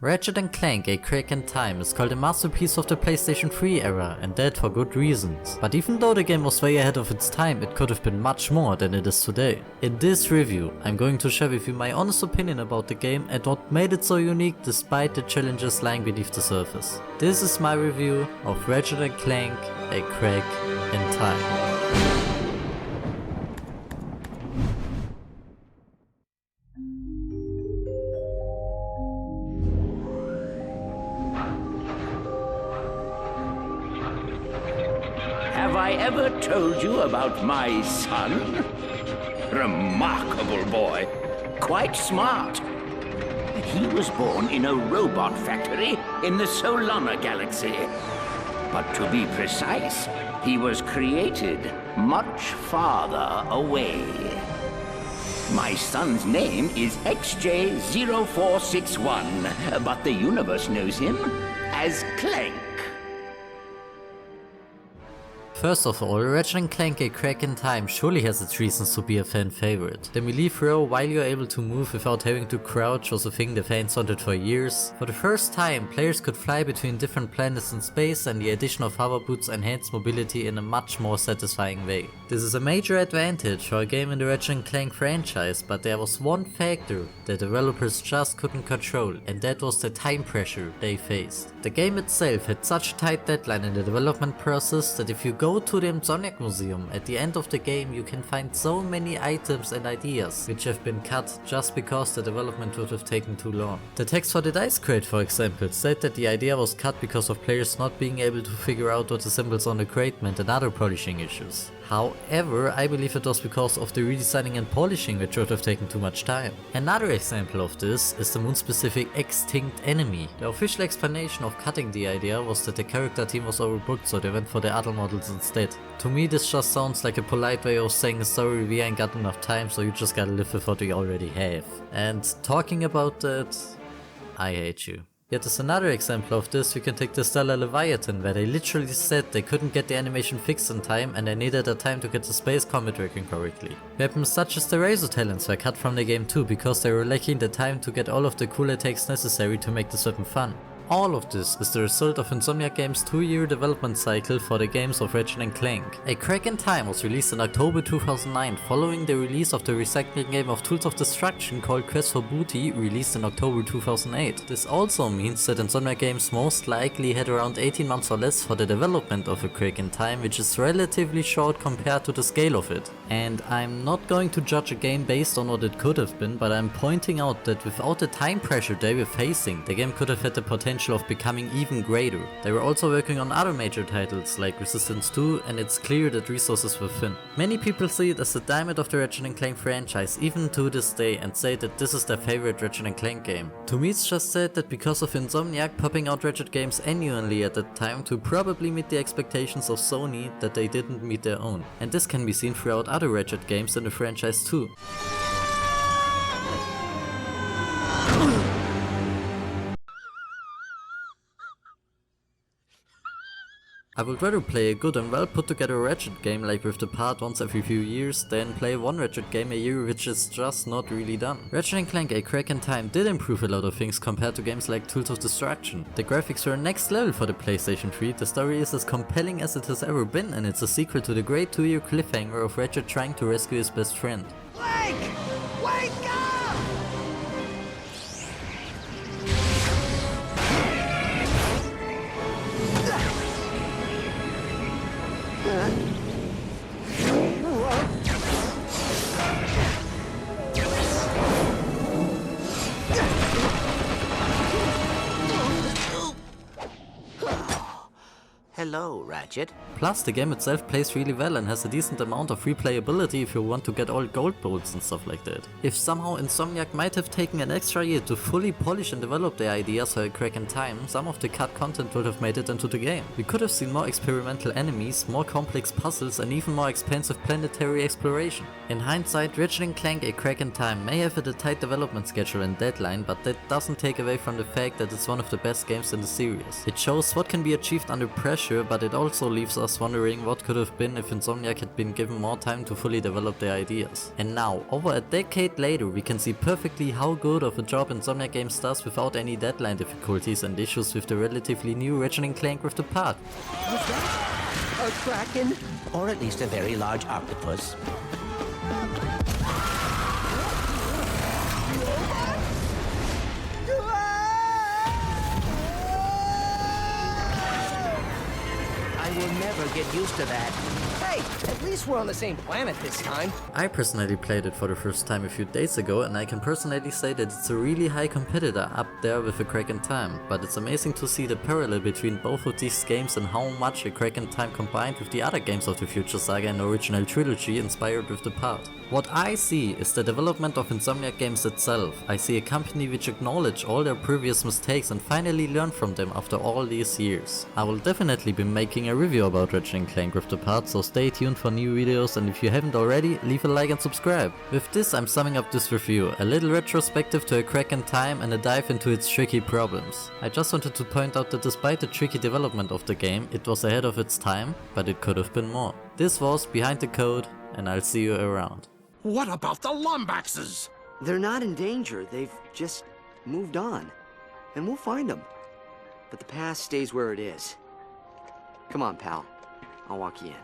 Ratchet and Clank, A Crack in Time, is called a masterpiece of the PlayStation 3 era, and that for good reasons. But even though the game was way ahead of its time, it could have been much more than it is today. In this review, I'm going to share with you my honest opinion about the game and what made it so unique despite the challenges lying beneath the surface. This is my review of Ratchet and Clank, A Crack in Time. Have I ever told you about my son? Remarkable boy. Quite smart. He was born in a robot factory in the Solana galaxy. But to be precise, he was created much farther away. My son's name is XJ0461, but the universe knows him as Clank. First of all, Ratchet and Clank A Crack in Time surely has its reasons to be a fan favorite. The melee throw while you're able to move without having to crouch was a thing the fans wanted for years. For the first time, players could fly between different planets in space, and the addition of hover boots enhanced mobility in a much more satisfying way. This is a major advantage for a game in the Ratchet and Clank franchise, but there was one factor that developers just couldn't control, and that was the time pressure they faced. The game itself had such a tight deadline in the development process that if you go to the Insomniac Museum at the end of the game, you can find so many items and ideas which have been cut just because the development would have taken too long. The text for the dice crate, for example, said that the idea was cut because of players not being able to figure out what the symbols on the crate meant and other polishing issues. However, I believe it was because of the redesigning and polishing which would have taken too much time. Another example of this is the moon-specific extinct enemy. The official explanation of cutting the idea was that the character team was overbooked, so they went for the other models instead. To me, this just sounds like a polite way of saying sorry, we ain't got enough time, so you just gotta live with what we already have. And talking about that, I hate you. Yet as another example of this, we can take the Stellar Leviathan, where they literally said they couldn't get the animation fixed in time and they needed a time to get the space combat working correctly. Weapons such as the Razor Talons were cut from the game too, because they were lacking the time to get all of the cool attacks necessary to make this weapon fun. All of this is the result of Insomniac Games' 2-year development cycle for the games of Ratchet and Clank. A Crack in Time was released in October 2009 following the release of the recycling game of Tools of Destruction called Quest for Booty, released in October 2008. This also means that Insomniac Games most likely had around 18 months or less for the development of A Crack in Time, which is relatively short compared to the scale of it. And I'm not going to judge a game based on what it could have been, but I'm pointing out that without the time pressure they were facing, the game could have had the potential of becoming even greater. They were also working on other major titles like Resistance 2, and it's clear that resources were thin. Many people see it as the diamond of the Ratchet and Clank franchise even to this day and say that this is their favorite Ratchet and Clank game. To me, it's just sad that because of Insomniac popping out Ratchet games annually at that time to probably meet the expectations of Sony, that they didn't meet their own. And this can be seen throughout other Ratchet games in the franchise too. I would rather play a good and well put together Ratchet game like with the part once every few years than play one Ratchet game a year which is just not really done. Ratchet and Clank A Crack in Time did improve a lot of things compared to games like Tools of Destruction. The graphics were next level for the PlayStation 3, the story is as compelling as it has ever been, and it's a sequel to the great 2-year cliffhanger of Ratchet trying to rescue his best friend. Clank! Wake up! Hello, Ratchet. Plus, the game itself plays really well and has a decent amount of replayability if you want to get all gold bolts and stuff like that. If somehow Insomniac might have taken an extra year to fully polish and develop their ideas for A Crack in Time, some of the cut content would have made it into the game. We could have seen more experimental enemies, more complex puzzles, and even more expansive planetary exploration. In hindsight, Ratchet and Clank A Crack in Time may have had a tight development schedule and deadline, but that doesn't take away from the fact that it's one of the best games in the series. It shows what can be achieved under pressure, but it also leaves us us wondering what could have been if Insomniac had been given more time to fully develop their ideas. And now, over a decade later, we can see perfectly how good of a job Insomniac Games does without any deadline difficulties and issues with the relatively new Ratchet and Clank Rift Apart. What's that? A kraken? Or at least a very large octopus. I will never get used to that. Hey, at least we're on the same planet this time. I personally played it for the first time a few days ago, and I can personally say that it's a really high competitor up there with A Crack in Time, but it's amazing to see the parallel between both of these games and how much A Crack in Time combined with the other games of the Future Saga and original trilogy inspired Rift Apart. What I see is the development of Insomniac Games itself. I see a company which acknowledge all their previous mistakes and finally learn from them after all these years. I will definitely be making a review about Ratchet and Clank Rift Apart, so stay tuned for new videos, and if you haven't already, leave a like and subscribe. With this, I'm summing up this review, a little retrospective to A Crack in Time and a dive into its tricky problems. I just wanted to point out that despite the tricky development of the game, it was ahead of its time, but it could have been more. This was Behind the Code, and I'll see you around. What about the Lombaxes? They're not in danger. They've just moved on. And we'll find them. But the past stays where it is. Come on, pal. I'll walk you in.